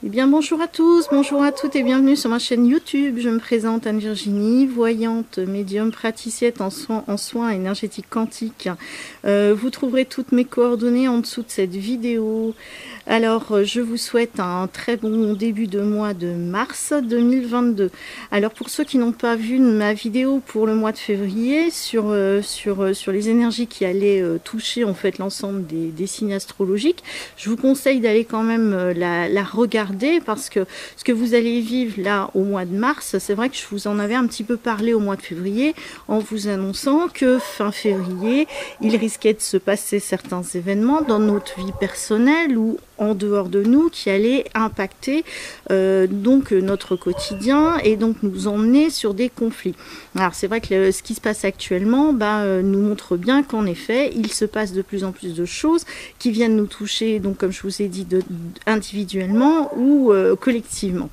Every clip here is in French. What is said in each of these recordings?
Eh bien bonjour à tous, bonjour à toutes et bienvenue sur ma chaîne YouTube. Je me présente Anne-Virginie, voyante, médium, praticienne en soins énergétiques quantiques. Vous trouverez toutes mes coordonnées en dessous de cette vidéo. Alors je vous souhaite un très bon début de mois de mars 2022. Alors pour ceux qui n'ont pas vu ma vidéo pour le mois de février sur les énergies qui allaient toucher en fait l'ensemble des signes astrologiques, je vous conseille d'aller quand même la regarder, parce que ce que vous allez vivre là au mois de mars, c'est vrai que je vous en avais un petit peu parlé au mois de février en vous annonçant que fin février, il risquait de se passer certains événements dans notre vie personnelle ou en dehors de nous qui allaient impacter donc notre quotidien et donc nous emmener sur des conflits. Alors c'est vrai que ce qui se passe actuellement nous montre bien qu'en effet il se passe de plus en plus de choses qui viennent nous toucher, donc comme je vous ai dit, individuellement ou collectivement.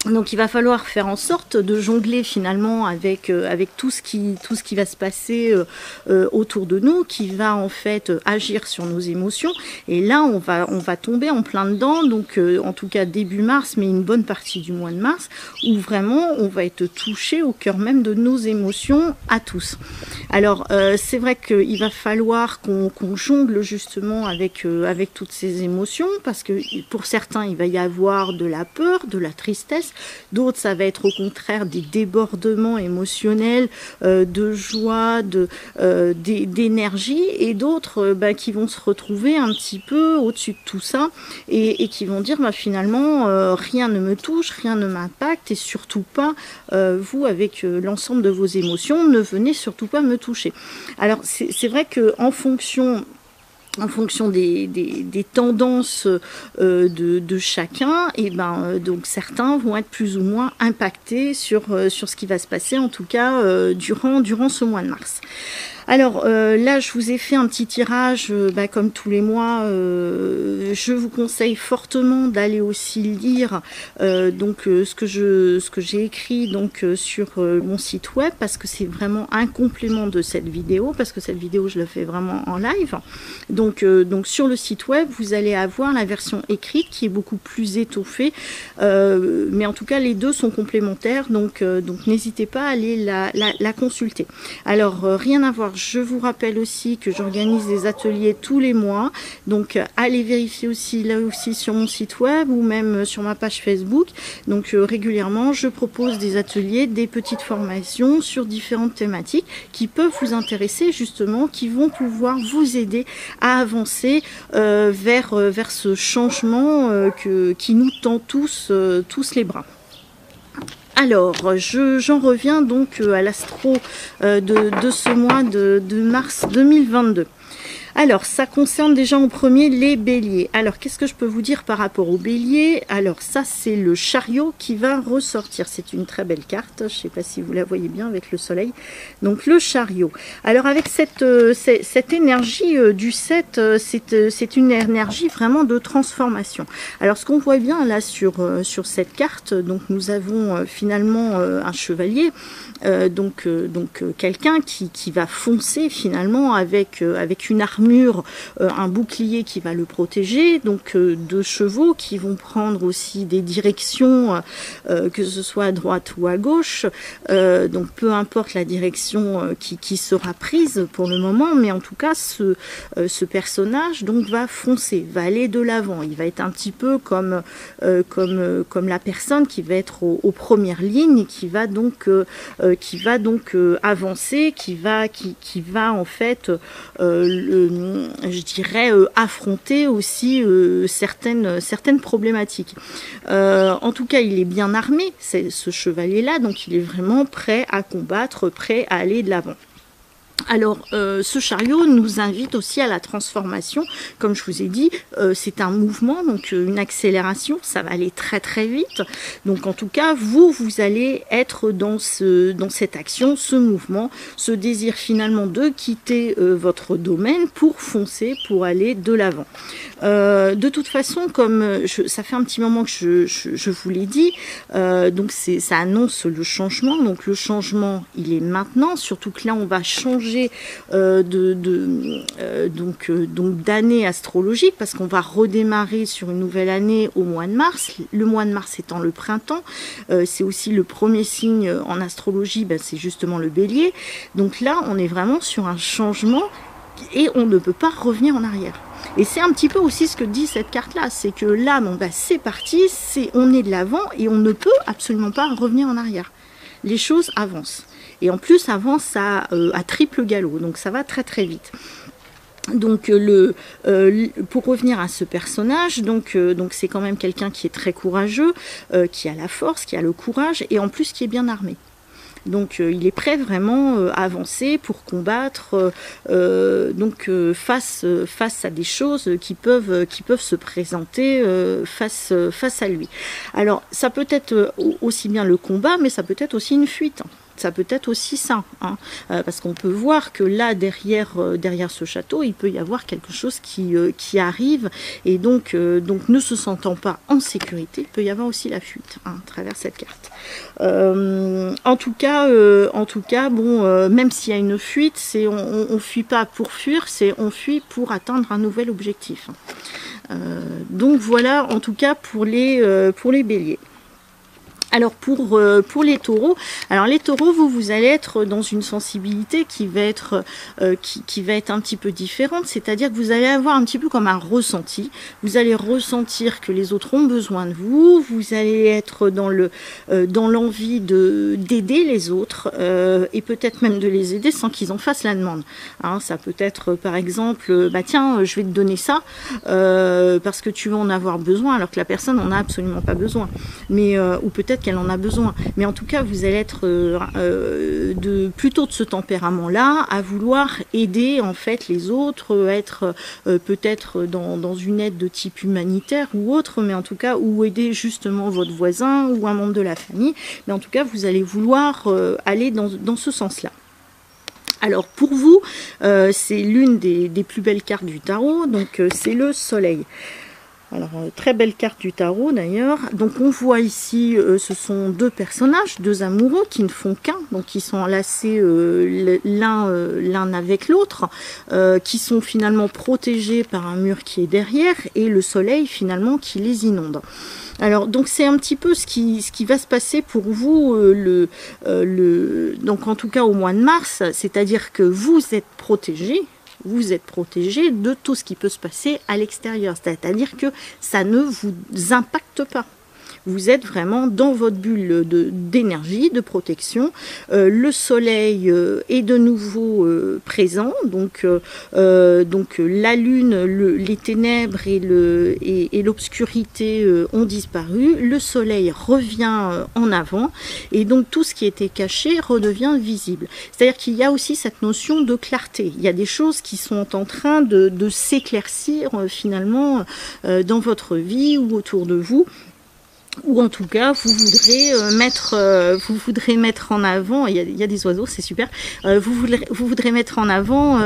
Donc il va falloir faire en sorte de jongler finalement avec tout ce qui va se passer autour de nous, qui va en fait agir sur nos émotions. Et là on va tomber en plein dedans, donc en tout cas début mars, mais une bonne partie du mois de mars, où vraiment on va être touché au cœur même de nos émotions à tous. Alors c'est vrai qu'il va falloir qu'on jongle justement avec toutes ces émotions, parce que pour certains il va y avoir de la peur, de la tristesse. D'autres, ça va être au contraire des débordements émotionnels, de joie, d'énergie, et d'autres qui vont se retrouver un petit peu au-dessus de tout ça et qui vont dire finalement rien ne me touche, rien ne m'impacte, et surtout pas vous avec l'ensemble de vos émotions, ne venez surtout pas me toucher. Alors c'est vrai qu'en fonction des tendances de chacun, et donc certains vont être plus ou moins impactés sur ce qui va se passer, en tout cas durant ce mois de mars. Alors là, je vous ai fait un petit tirage, comme tous les mois. Je vous conseille fortement d'aller aussi lire ce que j'ai écrit donc sur mon site web, parce que c'est vraiment un complément de cette vidéo, parce que cette vidéo je la fais vraiment en live. Donc sur le site web, vous allez avoir la version écrite qui est beaucoup plus étoffée, mais en tout cas les deux sont complémentaires, donc n'hésitez pas à aller la consulter. Alors rien à voir. Je vous rappelle aussi que j'organise des ateliers tous les mois, donc allez vérifier aussi là aussi sur mon site web ou même sur ma page Facebook. Donc régulièrement je propose des ateliers, des petites formations sur différentes thématiques qui peuvent vous intéresser justement, qui vont pouvoir vous aider à avancer vers ce changement qui nous tend tous les bras. Alors, j'en reviens donc à l'astro de ce mois de mars 2022. Alors, ça concerne déjà en premier les béliers. Alors, qu'est-ce que je peux vous dire par rapport aux béliers? Alors, ça, c'est le chariot qui va ressortir. C'est une très belle carte. Je ne sais pas si vous la voyez bien avec le soleil. Donc, le chariot. Alors, avec cette énergie du 7, c'est une énergie vraiment de transformation. Alors, ce qu'on voit bien là sur cette carte, donc nous avons finalement un chevalier, donc quelqu'un qui va foncer finalement avec une armure, un bouclier qui va le protéger, donc deux chevaux qui vont prendre aussi des directions, que ce soit à droite ou à gauche, donc peu importe la direction qui sera prise pour le moment, mais en tout cas ce personnage donc va foncer, va aller de l'avant. Il va être un petit peu comme la personne qui va être aux premières lignes, qui va donc avancer, qui va en fait je dirais affronter aussi certaines problématiques. En tout cas, il est bien armé, ce chevalier-là, donc il est vraiment prêt à combattre, prêt à aller de l'avant. Alors, ce chariot nous invite aussi à la transformation. Comme je vous ai dit, c'est un mouvement, donc une accélération, ça va aller très très vite. Donc en tout cas, vous allez être dans cette action, ce mouvement, ce désir finalement de quitter votre domaine pour foncer, pour aller de l'avant. De toute façon, comme ça fait un petit moment que je vous l'ai dit, donc ça annonce le changement. Donc le changement, il est maintenant, surtout que là, on va changer changer donc d'année astrologique, parce qu'on va redémarrer sur une nouvelle année au mois de mars. Le mois de mars étant le printemps, c'est aussi le premier signe en astrologie, c'est justement le bélier. Donc là, on est vraiment sur un changement et on ne peut pas revenir en arrière. Et c'est un petit peu aussi ce que dit cette carte-là, c'est que là, c'est parti, on est de l'avant et on ne peut absolument pas revenir en arrière. Les choses avancent. Et en plus, avancent à triple galop, donc ça va très très vite. Donc pour revenir à ce personnage, donc c'est quand même quelqu'un qui est très courageux, qui a la force, qui a le courage et en plus qui est bien armé. Donc il est prêt vraiment à avancer pour combattre face à des choses qui peuvent se présenter face à lui. Alors ça peut être aussi bien le combat, mais ça peut être aussi une fuite. Ça peut être aussi ça, parce qu'on peut voir que là, derrière ce château, il peut y avoir quelque chose qui arrive, et donc ne se sentant pas en sécurité, il peut y avoir aussi la fuite à travers cette carte. En tout cas, même s'il y a une fuite, on fuit pas pour fuir, on fuit pour atteindre un nouvel objectif. Donc voilà, en tout cas pour les béliers. Alors pour les taureaux, vous allez être dans une sensibilité qui va être un petit peu différente, c'est-à-dire que vous allez avoir un petit peu comme un ressenti. Vous allez ressentir que les autres ont besoin de vous. Vous allez être dans l'envie d'aider les autres et peut-être même de les aider sans qu'ils en fassent la demande. Ça peut être par exemple, tiens, je vais te donner ça parce que tu vas en avoir besoin, alors que la personne n'en a absolument pas besoin. Mais ou peut-être qu'elle en a besoin. Mais en tout cas, vous allez être plutôt de ce tempérament-là, à vouloir aider en fait les autres, être peut-être dans une aide de type humanitaire ou autre, mais en tout cas, ou aider justement votre voisin ou un membre de la famille. Mais en tout cas, vous allez vouloir aller dans ce sens-là. Alors pour vous, c'est l'une des plus belles cartes du tarot, donc c'est le soleil. Alors, très belle carte du tarot d'ailleurs. Donc on voit ici, ce sont deux personnages, deux amoureux qui ne font qu'un, donc qui sont enlacés l'un avec l'autre, qui sont finalement protégés par un mur qui est derrière et le soleil finalement qui les inonde. Alors donc c'est un petit peu ce qui va se passer pour vous donc en tout cas au mois de mars, c'est-à-dire que vous êtes protégés. Vous êtes protégé de tout ce qui peut se passer à l'extérieur. C'est-à-dire que ça ne vous impacte pas. Vous êtes vraiment dans votre bulle d'énergie, de protection. Le soleil est de nouveau présent. Donc la lune, les ténèbres et l'obscurité ont disparu. Le soleil revient en avant. Et donc tout ce qui était caché redevient visible. C'est-à-dire qu'il y a aussi cette notion de clarté. Il y a des choses qui sont en train de s'éclaircir finalement dans votre vie ou autour de vous. Ou en tout cas, vous voudrez mettre en avant, il y a des oiseaux, c'est super, vous voudrez mettre en avant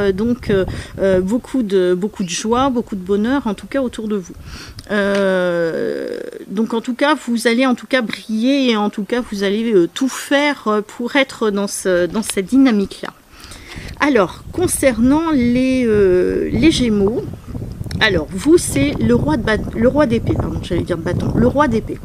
beaucoup de joie, beaucoup de bonheur, en tout cas autour de vous. Donc en tout cas, vous allez en tout cas briller et en tout cas, vous allez tout faire pour être dans cette dynamique-là. Alors, concernant les Gémeaux, alors, vous, c'est le roi d'épée, pardon, j'allais dire bâton, le roi d'épée.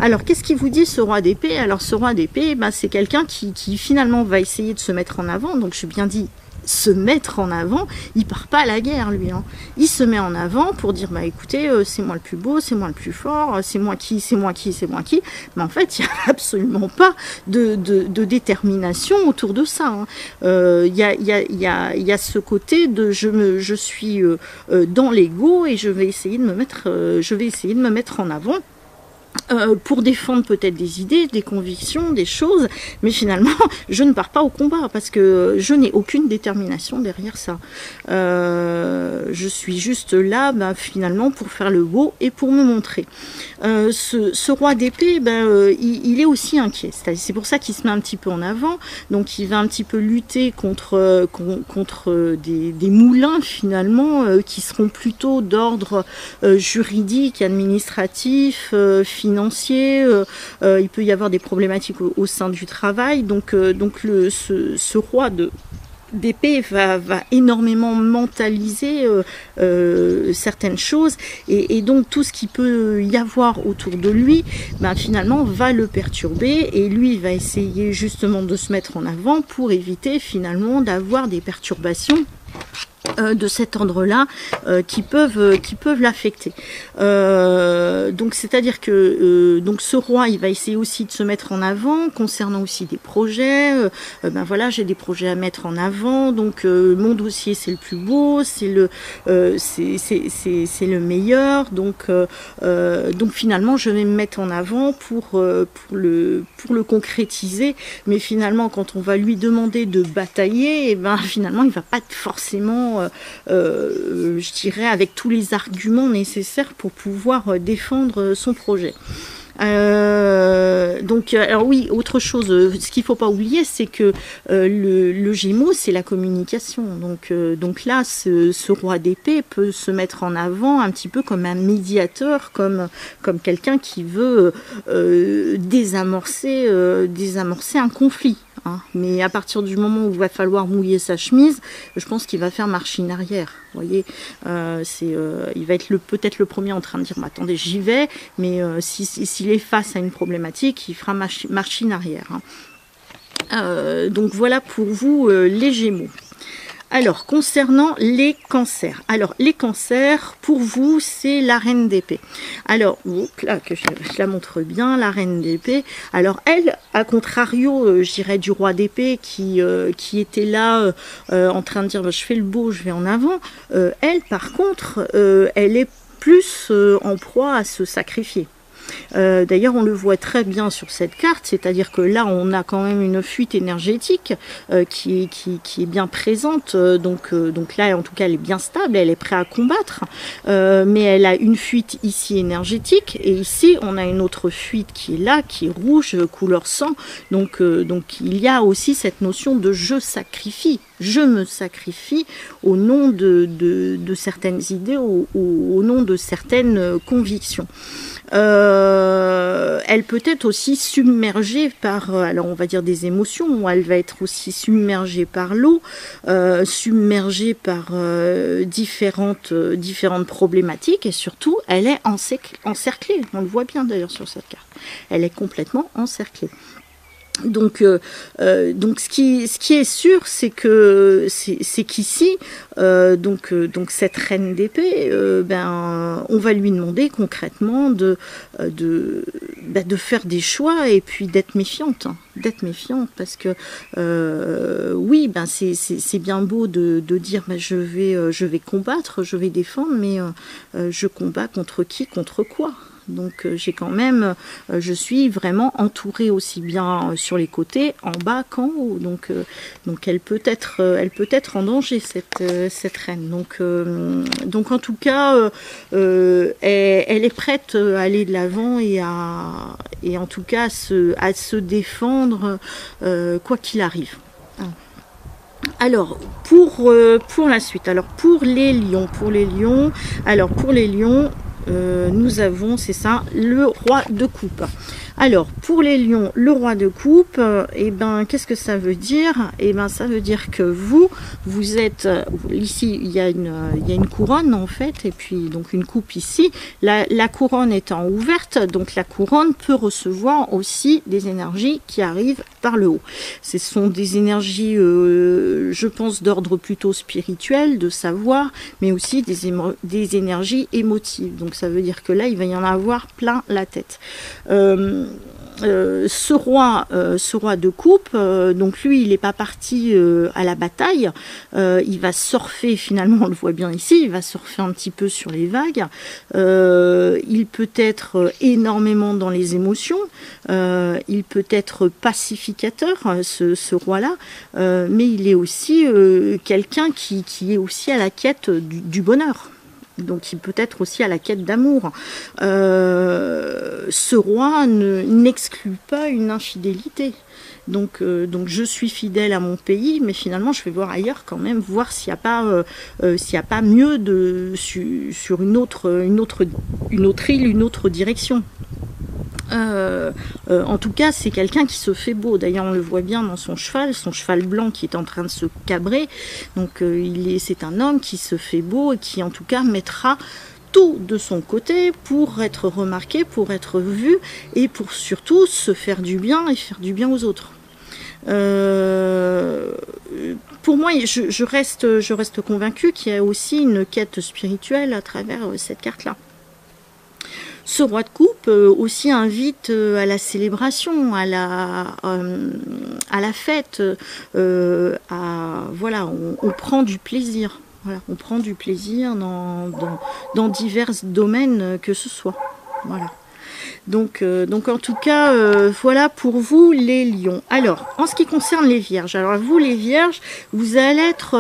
Alors, qu'est-ce qu'il vous dit, ce roi d'épée? Alors, ce roi d'épée, c'est quelqu'un qui finalement va essayer de se mettre en avant, donc j'ai bien dit se mettre en avant, il part pas à la guerre, lui. Il se met en avant pour dire, écoutez, c'est moi le plus beau, c'est moi le plus fort, c'est moi qui. Mais en fait, il n'y a absolument pas de détermination autour de ça. Il y a ce côté de je suis dans l'ego et je vais essayer de me mettre en avant. Pour défendre peut-être des idées, des convictions, des choses, mais finalement, je ne pars pas au combat parce que je n'ai aucune détermination derrière ça. Je suis juste là, finalement, pour faire le beau et pour me montrer. Ce roi d'épée, il est aussi inquiet. C'est pour ça qu'il se met un petit peu en avant. Donc, il va un petit peu lutter contre des moulins, finalement, qui seront plutôt d'ordre juridique, administratif, financier, il peut y avoir des problématiques au sein du travail, donc ce roi d'épée va énormément mentaliser certaines choses, et donc tout ce qui peut y avoir autour de lui, ben, finalement va le perturber, et lui va essayer justement de se mettre en avant pour éviter finalement d'avoir des perturbations de cet ordre-là qui peuvent l'affecter. Donc c'est-à-dire que donc ce roi, il va essayer aussi de se mettre en avant concernant aussi des projets. Ben voilà, j'ai des projets à mettre en avant, donc mon dossier c'est le plus beau, c'est le meilleur, donc finalement je vais me mettre en avant pour le concrétiser. Mais finalement, quand on va lui demander de batailler, et ben finalement il va pas forcément je dirais avec tous les arguments nécessaires pour pouvoir défendre son projet. Donc, alors oui, autre chose, ce qu'il ne faut pas oublier, c'est que le Gémeaux, c'est la communication. Donc là, ce roi d'épée peut se mettre en avant un petit peu comme un médiateur, comme quelqu'un qui veut désamorcer un conflit. Hein. Mais à partir du moment où il va falloir mouiller sa chemise, je pense qu'il va faire machine arrière. Vous voyez, il va être peut-être le premier en train de dire bah, attendez, j'y vais, mais s'il est face à une problématique, il fera machine arrière. Hein. Donc voilà pour vous les Gémeaux. Alors, concernant les cancers. Alors, les cancers, pour vous, c'est la reine d'épée. Alors, là, que je la montre bien, la reine d'épée. Alors, elle, à contrario, je dirais, du roi d'épée qui était là en train de dire bah, je fais le beau, je vais en avant. Elle, par contre, elle est plus en proie à se sacrifier. D'ailleurs, on le voit très bien sur cette carte, c'est-à-dire que là, on a quand même une fuite énergétique qui est bien présente. Donc là, en tout cas, elle est bien stable, elle est prête à combattre. Mais elle a une fuite ici énergétique, et ici, on a une autre fuite qui est là, qui est rouge, couleur sang. Donc il y a aussi cette notion de je sacrifie. Je me sacrifie au nom de certaines idées, au nom de certaines convictions. Elle peut être aussi submergée par, alors on va dire des émotions, elle va être aussi submergée par l'eau, submergée par différentes problématiques, et surtout elle est encerclée, on le voit bien d'ailleurs sur cette carte, elle est complètement encerclée. Donc ce qui est sûr, c'est qu'ici, donc cette reine d'épée, on va lui demander concrètement de faire des choix, et puis d'être méfiante, parce que oui, c'est bien beau de dire je vais combattre, je vais défendre, mais je combats contre qui, contre quoi? Donc j'ai quand même, je suis vraiment entourée aussi bien sur les côtés, en bas qu'en haut. Donc elle peut être en danger, cette reine. Donc en tout cas, elle est prête à aller de l'avant et en tout cas à se défendre quoi qu'il arrive. Alors pour la suite, alors pour les lions, nous avons, c'est ça, le roi de coupe. Alors, pour les lions, le roi de coupe, qu'est-ce que ça veut dire? Ça veut dire que vous êtes, ici, il y a une couronne, en fait, et puis, donc, une coupe ici. La couronne étant ouverte, donc, la couronne peut recevoir aussi des énergies qui arrivent par le haut. Ce sont des énergies, je pense, d'ordre plutôt spirituel, de savoir, mais aussi des énergies émotives. Donc, ça veut dire que là, il va y en avoir plein la tête. Ce roi de coupe, donc lui, il n'est pas parti à la bataille, il va surfer, finalement, on le voit bien ici, il va surfer un petit peu sur les vagues, il peut être énormément dans les émotions, il peut être pacificateur, ce roi-là, mais il est aussi quelqu'un qui est aussi à la quête du bonheur. Donc il peut être aussi à la quête d'amour. Ce roi n'exclut pas une infidélité. Donc je suis fidèle à mon pays, mais finalement je vais voir ailleurs quand même, voir s'il n'y a pas mieux sur une autre île, une autre direction. En tout cas, c'est quelqu'un qui se fait beau. D'ailleurs, on le voit bien dans son cheval blanc qui est en train de se cabrer. Donc, c'est un homme qui se fait beau et qui, en tout cas, mettra tout de son côté pour être remarqué, pour être vu et pour surtout se faire du bien et faire du bien aux autres. Pour moi, je reste convaincue qu'il y a aussi une quête spirituelle à travers cette carte-là. Ce roi de coupe aussi invite à la célébration, à la fête, voilà, on prend du plaisir. Voilà, on prend du plaisir dans divers domaines que ce soit. Voilà. Donc en tout cas, voilà pour vous les lions. Alors, en ce qui concerne les vierges, alors vous les vierges, vous allez être,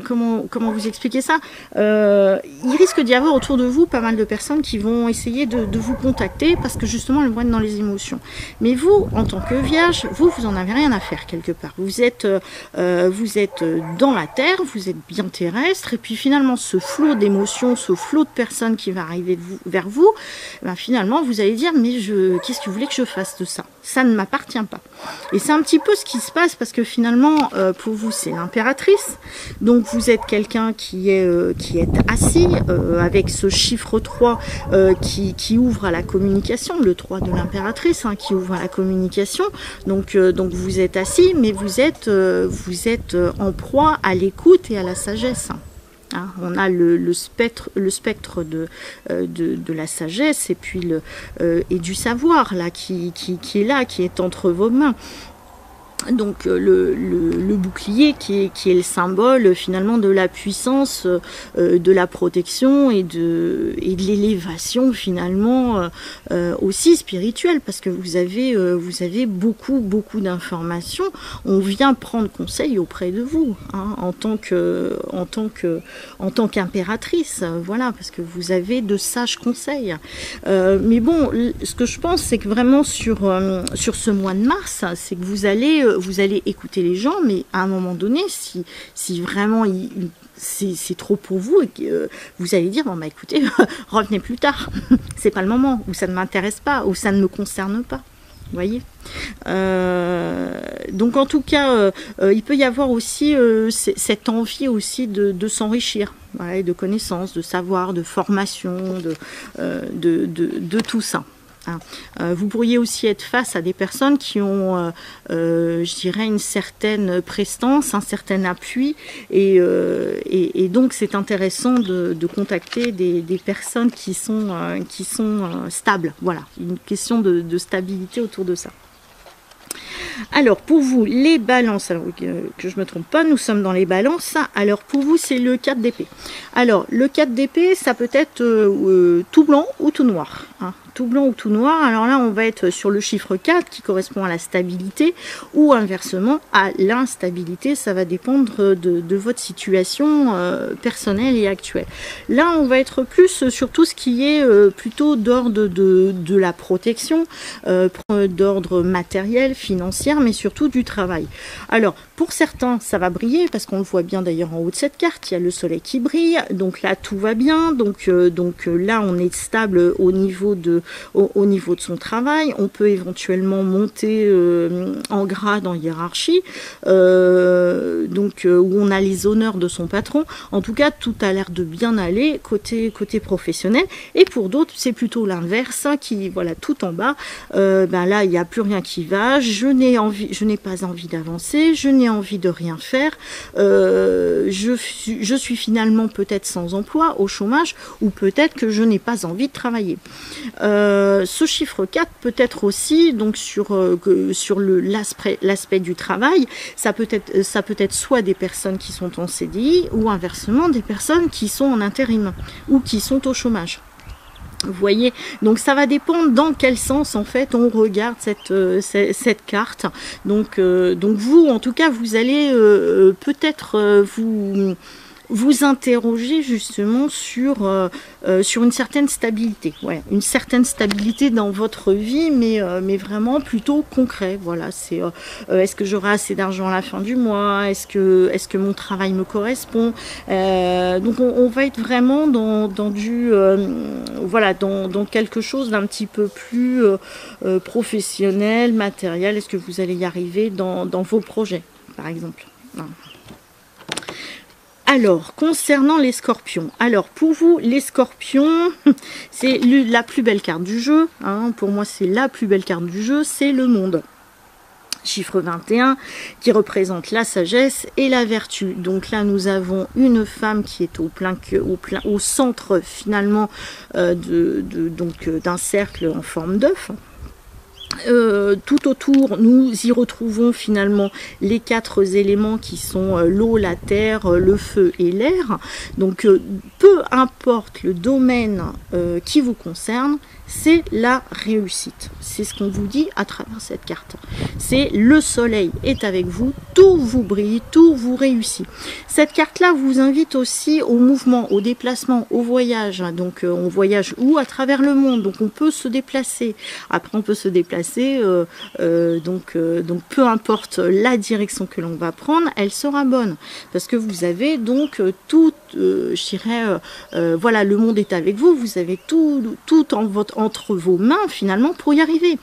comment vous expliquer ça, il risque d'y avoir autour de vous pas mal de personnes qui vont essayer de vous contacter parce que justement elles vont être dans les émotions. Mais vous, en tant que vierge, vous en avez rien à faire quelque part. Vous êtes dans la terre, vous êtes bien terrestre, et puis finalement ce flot d'émotions, ce flot de personnes qui va arriver vers vous, ben, finalement vous allez dire mais qu'est-ce que vous voulez que je fasse de ça? Ça ne m'appartient pas. Et c'est un petit peu ce qui se passe parce que finalement pour vous c'est l'impératrice. Donc vous êtes quelqu'un qui est assis avec ce chiffre 3 qui ouvre à la communication, le 3 de l'impératrice qui ouvre à la communication. Donc vous êtes assis mais vous êtes en proie à l'écoute et à la sagesse. On a le spectre de la sagesse et puis et du savoir là qui est là, qui est entre vos mains. Donc le bouclier qui est le symbole finalement de la puissance, de la protection et de l'élévation finalement aussi spirituelle, parce que vous avez beaucoup d'informations. On vient prendre conseil auprès de vous en tant qu'impératrice, voilà, parce que vous avez de sages conseils. Mais bon, ce que je pense, c'est que vraiment sur ce mois de mars, c'est que vous allez écouter les gens, mais à un moment donné, si vraiment c'est trop pour vous, et que vous allez dire, bon bah écoutez, revenez plus tard, c'est pas le moment, ou ça ne m'intéresse pas, ou ça ne me concerne pas. Vous voyez, donc en tout cas, il peut y avoir aussi cette envie aussi de s'enrichir, voilà, de connaissances, de savoir, de formation, de tout ça. Vous pourriez aussi être face à des personnes qui ont, je dirais, une certaine prestance, un certain appui, et donc c'est intéressant de contacter des personnes qui sont stables. Voilà, une question de stabilité autour de ça. Alors pour vous, les balances, alors, que je ne me trompe pas, nous sommes dans les balances. Alors pour vous, c'est le 4 d'épée. Alors le 4 d'épée, ça peut être tout blanc ou tout noir. Tout blanc ou tout noir. Alors là, on va être sur le chiffre 4 qui correspond à la stabilité, ou inversement à l'instabilité. Ça va dépendre de votre situation personnelle et actuelle. Là, on va être plus sur tout ce qui est plutôt d'ordre de la protection, d'ordre matériel, financier, mais surtout du travail. Alors, pour certains, ça va briller, parce qu'on le voit bien d'ailleurs en haut de cette carte, il y a le soleil qui brille, donc là, tout va bien, donc là, on est stable au niveau de son travail. On peut éventuellement monter en grade, en hiérarchie, où on a les honneurs de son patron. En tout cas, tout a l'air de bien aller côté professionnel. Et pour d'autres, c'est plutôt l'inverse, qui, voilà, tout en bas, là, il n'y a plus rien qui va, je n'ai pas envie d'avancer, je n'ai envie de rien faire, je suis finalement peut-être sans emploi, au chômage, ou peut-être que je n'ai pas envie de travailler. Ce chiffre 4 peut être aussi donc sur l'aspect du travail, ça peut être soit des personnes qui sont en CDI, ou inversement des personnes qui sont en intérim ou qui sont au chômage. Vous voyez, donc ça va dépendre dans quel sens en fait on regarde cette carte. Donc vous, en tout cas, vous allez peut-être vous interroger justement sur une certaine stabilité, ouais, une certaine stabilité dans votre vie, mais vraiment plutôt concret. Voilà, c'est est-ce que j'aurai assez d'argent à la fin du mois, est-ce que mon travail me correspond. Donc on va être vraiment dans du voilà, dans quelque chose d'un petit peu plus professionnel, matériel. Est-ce que vous allez y arriver dans vos projets, par exemple. Voilà. Alors, concernant les scorpions, alors pour vous, les scorpions, c'est la plus belle carte du jeu, hein, pour moi c'est la plus belle carte du jeu, c'est le monde. Chiffre 21, qui représente la sagesse et la vertu. Donc là, nous avons une femme qui est au centre finalement d'un cercle en forme d'œuf. Tout autour, nous y retrouvons finalement les 4 éléments qui sont l'eau, la terre, le feu et l'air. Donc peu importe le domaine qui vous concerne, c'est la réussite. C'est ce qu'on vous dit à travers cette carte. C'est le soleil est avec vous, tout vous brille, tout vous réussit. Cette carte-là vous invite aussi au mouvement, au déplacement, au voyage. Donc on voyage où? À travers le monde. Donc on peut se déplacer. Après on peut se déplacer. Donc peu importe la direction que l'on va prendre, elle sera bonne. Parce que vous avez donc tout, je dirais, voilà, le monde est avec vous. Vous avez tout entre vos mains finalement pour y arriver.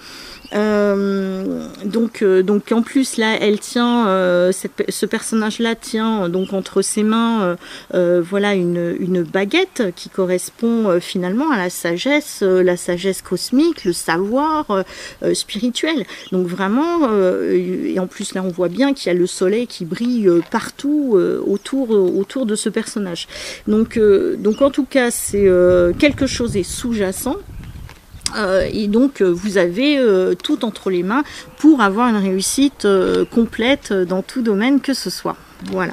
Donc en plus là elle tient ce personnage là tient donc entre ses mains voilà une baguette qui correspond finalement à la sagesse cosmique, le savoir spirituel. Donc vraiment et en plus là on voit bien qu'il y a le soleil qui brille partout autour de ce personnage. Donc en tout cas c'est quelque chose est sous-jacent. Et donc vous avez tout entre les mains pour avoir une réussite complète dans tout domaine que ce soit. Voilà.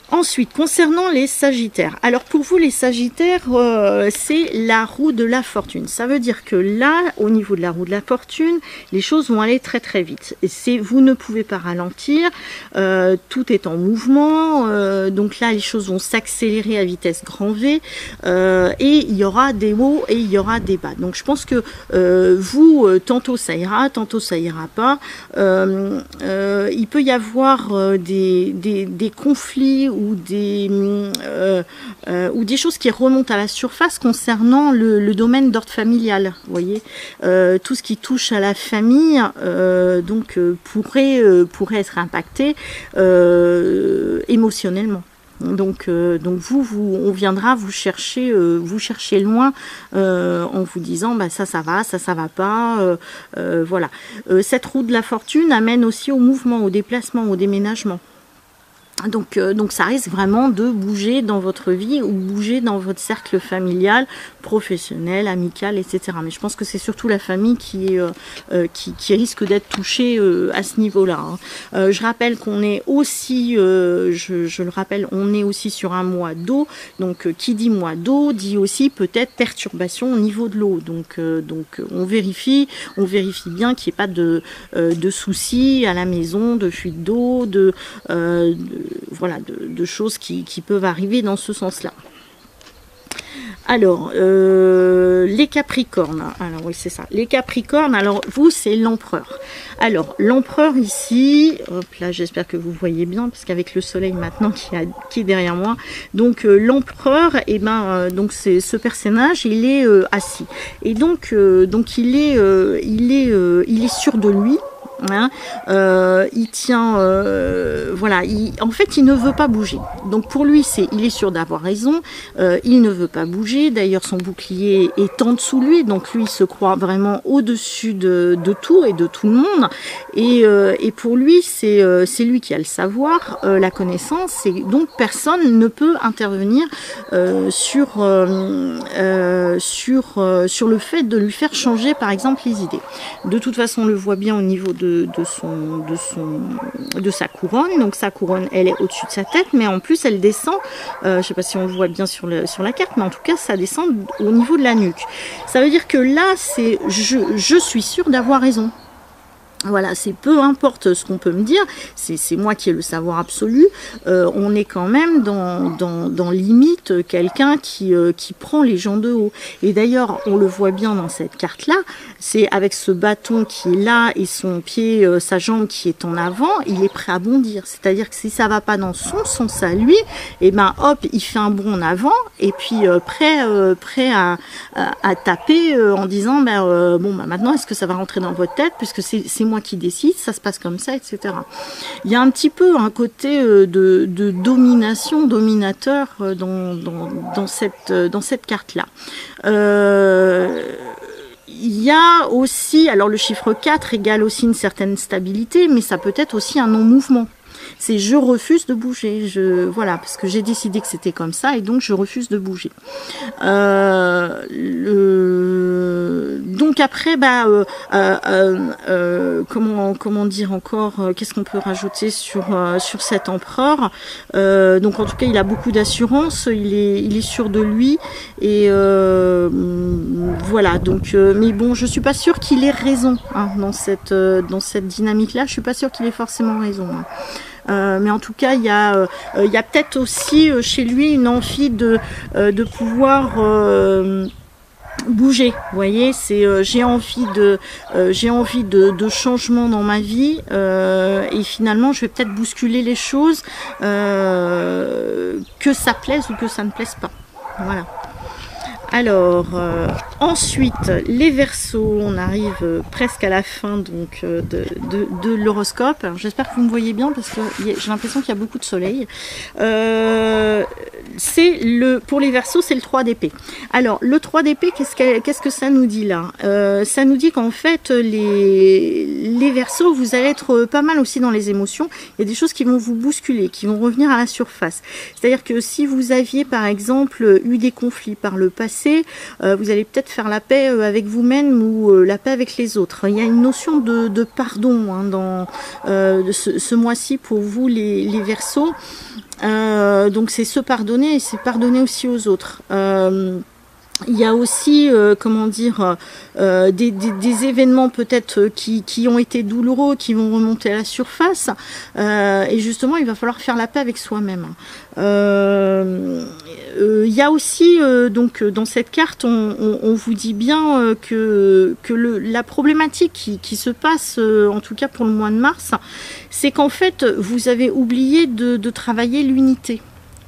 Ensuite, concernant les Sagittaires. Alors pour vous les Sagittaires, c'est la roue de la fortune. Ça veut dire que là, au niveau de la roue de la fortune, les choses vont aller très très vite. Et vous ne pouvez pas ralentir, tout est en mouvement, donc là les choses vont s'accélérer à vitesse grand V, et il y aura des hauts et il y aura des bas. Donc je pense que vous, tantôt ça ira pas. Il peut y avoir des conflits ou des choses qui remontent à la surface concernant le domaine d'ordre familial. Vous voyez, tout ce qui touche à la famille pourrait être impacté émotionnellement. Donc on viendra vous chercher loin en vous disant bah ça va pas, voilà. Cette roue de la fortune amène aussi au mouvement, au déplacement, au déménagement. Donc ça risque vraiment de bouger dans votre vie ou bouger dans votre cercle familial, professionnel, amical, etc. Mais je pense que c'est surtout la famille qui risque d'être touchée à ce niveau-là. Hein. Je rappelle qu'on est aussi, je le rappelle, on est aussi sur un mois d'eau. Donc qui dit mois d'eau dit aussi peut-être perturbation au niveau de l'eau. Donc on vérifie bien qu'il n'y ait pas de soucis à la maison, de fuite d'eau, voilà, de choses qui peuvent arriver dans ce sens-là. Alors, les Capricornes. Alors oui, c'est ça. Les Capricornes, alors vous, c'est l'empereur. Alors, l'empereur ici, hop là, j'espère que vous voyez bien, parce qu'avec le soleil maintenant qui est derrière moi. Donc, l'empereur, donc c'est ce personnage, il est assis. Et donc il est sûr de lui. Hein, il tient, voilà, en fait il ne veut pas bouger. Donc pour lui il est sûr d'avoir raison, il ne veut pas bouger. D'ailleurs son bouclier est en dessous de lui, donc lui il se croit vraiment au-dessus de tout et de tout le monde. Et pour lui c'est lui qui a le savoir, la connaissance, et donc personne ne peut intervenir sur le fait de lui faire changer par exemple les idées. De toute façon on le voit bien au niveau de sa couronne. Donc sa couronne elle est au-dessus de sa tête, mais en plus elle descend, je sais pas si on le voit bien sur la carte, mais en tout cas ça descend au niveau de la nuque. Ça veut dire que là c'est je suis sûre d'avoir raison. Voilà, c'est peu importe ce qu'on peut me dire, c'est moi qui ai le savoir absolu, on est quand même dans limite quelqu'un qui prend les gens de haut. Et d'ailleurs, on le voit bien dans cette carte-là, c'est avec ce bâton qui est là et son pied, sa jambe qui est en avant, il est prêt à bondir. C'est-à-dire que si ça va pas dans son sens à lui, et ben hop, il fait un bond en avant et puis prêt à taper en disant bon maintenant est-ce que ça va rentrer dans votre tête puisque c'est moi qui décide, ça se passe comme ça, etc. Il y a un petit peu un côté de domination, dominateur dans cette carte-là. Il y a aussi, alors le chiffre 4 égale aussi une certaine stabilité, mais ça peut être aussi un non-mouvement. C'est je refuse de bouger, voilà, parce que j'ai décidé que c'était comme ça et donc je refuse de bouger. Donc après, comment dire encore, qu'est-ce qu'on peut rajouter sur cet empereur? Donc en tout cas, il a beaucoup d'assurance, il est sûr de lui et voilà. Donc, mais bon, je suis pas sûre qu'il ait raison hein, dans cette dynamique-là. Je suis pas sûre qu'il ait forcément raison. Hein. Mais en tout cas, il y a peut-être aussi chez lui une envie de pouvoir bouger. Vous voyez, c'est j'ai envie de changement dans ma vie et finalement, je vais peut-être bousculer les choses, que ça plaise ou que ça ne plaise pas. Voilà. Alors, ensuite, les Verseaux, on arrive presque à la fin donc de l'horoscope. J'espère que vous me voyez bien parce que j'ai l'impression qu'il y a beaucoup de soleil. Pour les Verseaux, c'est le 3 d'épée. Alors, le 3 d'épée, qu'est-ce que ça nous dit là? Ça nous dit qu'en fait, les Verseaux, vous allez être pas mal aussi dans les émotions. Il y a des choses qui vont vous bousculer, qui vont revenir à la surface. C'est-à-dire que si vous aviez, par exemple, eu des conflits par le passé, vous allez peut-être faire la paix avec vous-même ou la paix avec les autres. Il y a une notion de pardon hein, dans ce mois-ci pour vous les Verseaux. Donc c'est se pardonner et c'est pardonner aussi aux autres. Il y a aussi, comment dire, des événements peut-être qui ont été douloureux, qui vont remonter à la surface. Et justement, il va falloir faire la paix avec soi-même. Il y a aussi, donc, dans cette carte, on vous dit bien que la problématique qui se passe, en tout cas pour le mois de mars, c'est qu'en fait, vous avez oublié de travailler l'unité.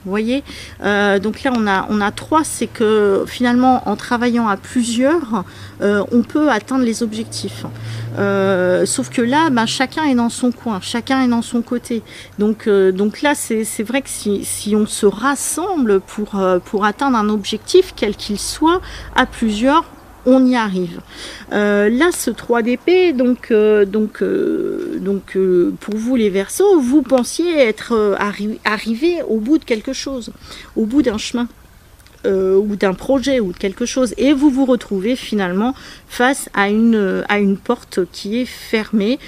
Vous voyez, donc là on a 3, c'est que finalement en travaillant à plusieurs, on peut atteindre les objectifs. Sauf que là, chacun est dans son coin, chacun est dans son côté. Donc là, c'est vrai que si on se rassemble pour atteindre un objectif, quel qu'il soit, à plusieurs, on y arrive. Là, ce 3 d'épée, donc pour vous les Verseaux, vous pensiez être arrivé au bout de quelque chose, au bout d'un chemin. Ou d'un projet ou de quelque chose et vous vous retrouvez finalement face à une porte qui est fermée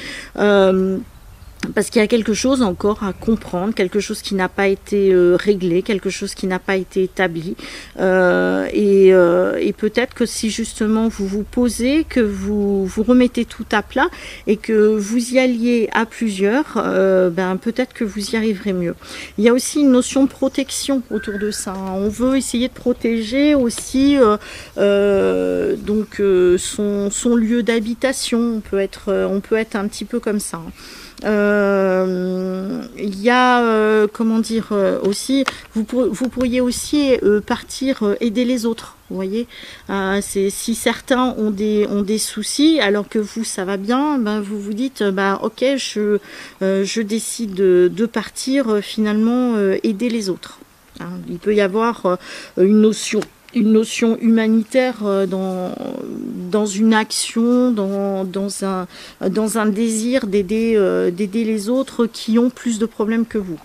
parce qu'il y a quelque chose encore à comprendre, quelque chose qui n'a pas été réglé, quelque chose qui n'a pas été établi. Et peut-être que si justement vous vous posez, que vous remettez tout à plat et que vous y alliez à plusieurs, peut-être que vous y arriverez mieux. Il y a aussi une notion de protection autour de ça. On veut essayer de protéger aussi son lieu d'habitation. On peut être un petit peu comme ça. Il y a comment dire aussi vous pourriez aussi partir aider les autres, vous voyez, si certains ont des soucis alors que vous ça va bien, vous vous dites ok, je décide de partir finalement aider les autres. Il peut y avoir une notion humanitaire dans une action, dans un désir d'aider les autres qui ont plus de problèmes que vous.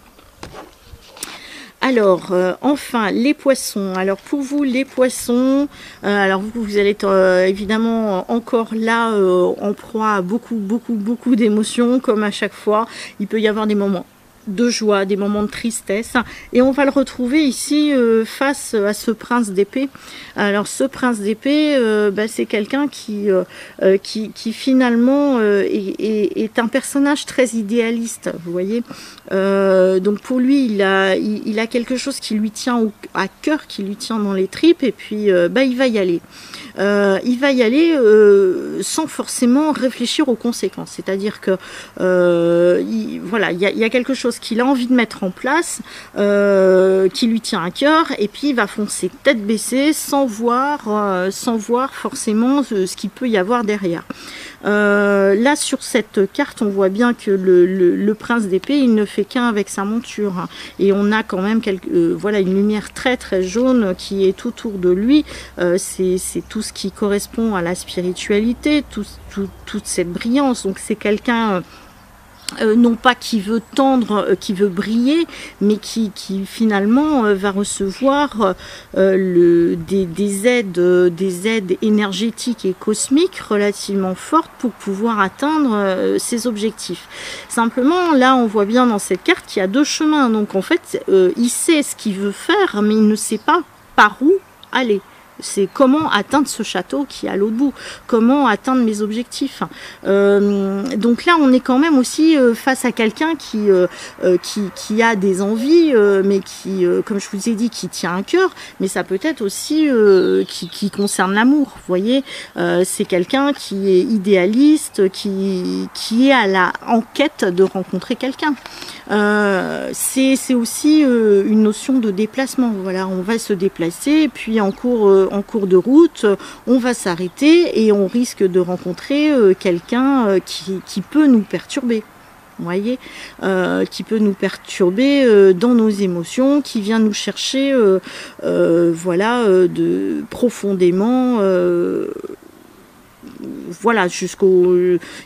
Alors, enfin, les poissons. Alors, pour vous, les poissons, alors vous allez être évidemment encore là en proie à beaucoup d'émotions, comme à chaque fois. Il peut y avoir des moments de joie, des moments de tristesse, et on va le retrouver ici face à ce prince d'épée. Alors ce prince d'épée, c'est quelqu'un qui finalement est un personnage très idéaliste, vous voyez. Donc pour lui, il a quelque chose qui lui tient à cœur, qui lui tient dans les tripes, et puis il va y aller. Il va y aller sans forcément réfléchir aux conséquences. C'est-à-dire que voilà, il y a quelque chose qu'il a envie de mettre en place, qui lui tient à cœur, et puis il va foncer tête baissée sans voir forcément ce qu'il peut y avoir derrière. Là sur cette carte, on voit bien que le prince d'épée, il ne fait qu'un avec sa monture, hein, et on a quand même voilà, une lumière très très jaune qui est autour de lui. C'est tout ce qui correspond à la spiritualité, toute cette brillance. Donc c'est quelqu'un non pas qui veut tendre, qui veut briller, mais qui finalement va recevoir des aides énergétiques et cosmiques relativement fortes pour pouvoir atteindre ses objectifs. Simplement, là, on voit bien dans cette carte qu'il y a deux chemins. Donc en fait, il sait ce qu'il veut faire, mais il ne sait pas par où aller. C'est comment atteindre ce château qui est à l'autre bout, comment atteindre mes objectifs. Donc là, on est quand même aussi face à quelqu'un qui a des envies, mais qui, comme je vous ai dit, qui tient un cœur, mais ça peut être aussi qui concerne l'amour. Vous voyez, c'est quelqu'un qui est idéaliste, qui est en quête de rencontrer quelqu'un. C'est aussi une notion de déplacement. Voilà, on va se déplacer, et puis en cours de route, on va s'arrêter et on risque de rencontrer quelqu'un qui peut nous perturber. Vous voyez, qui peut nous perturber dans nos émotions, qui vient nous chercher, voilà, profondément. Voilà, jusqu'au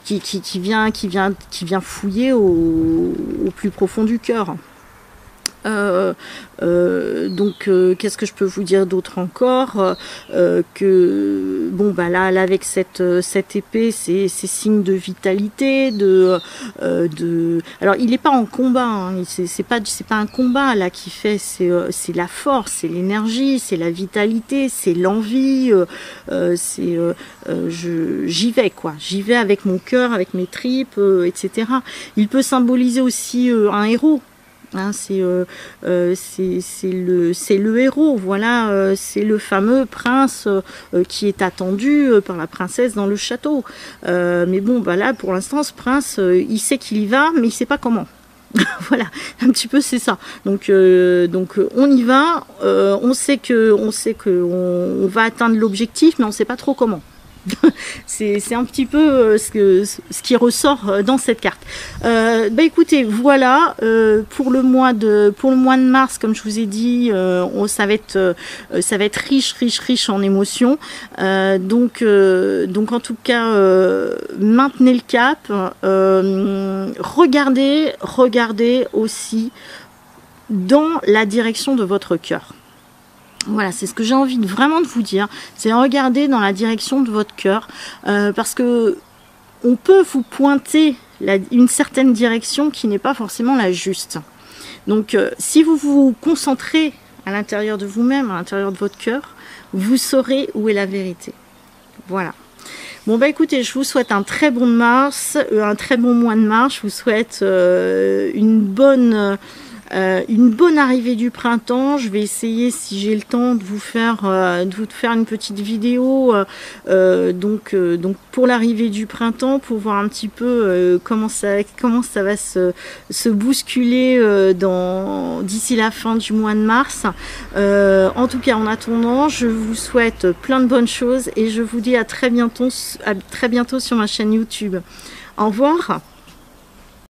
qui vient fouiller au plus profond du cœur. Donc qu'est-ce que je peux vous dire d'autre encore, que bon là avec cette épée, c'est signe de vitalité, alors il n'est pas en combat, hein, c'est pas un combat là qui fait, c'est la force, c'est l'énergie, c'est la vitalité, c'est l'envie, j'y vais quoi, j'y vais avec mon cœur, avec mes tripes, etc. Il peut symboliser aussi un héros. Hein, c'est le héros, voilà, c'est le fameux prince qui est attendu par la princesse dans le château. Mais bon, là pour l'instant, ce prince, il sait qu'il y va, mais il sait pas comment. Voilà, un petit peu c'est ça. Donc on y va, on sait que on va atteindre l'objectif, mais on sait pas trop comment. C'est un petit peu ce qui ressort dans cette carte. Écoutez, voilà, pour le mois de mars, comme je vous ai dit, ça va être riche en émotions. Donc en tout cas, maintenez le cap. Regardez aussi dans la direction de votre cœur. Voilà, c'est ce que j'ai envie vraiment de vous dire, c'est regarder dans la direction de votre cœur, parce que on peut vous pointer une certaine direction qui n'est pas forcément la juste. Donc si vous vous concentrez à l'intérieur de vous-même, à l'intérieur de votre cœur, vous saurez où est la vérité. Voilà. Bon écoutez, je vous souhaite un très bon mars, un très bon mois de mars, je vous souhaite une bonne arrivée du printemps. Je vais essayer, si j'ai le temps, de vous faire une petite vidéo donc pour l'arrivée du printemps, pour voir un petit peu comment ça va se bousculer d'ici la fin du mois de mars. En tout cas, en attendant, je vous souhaite plein de bonnes choses et je vous dis à très bientôt sur ma chaîne YouTube. Au revoir.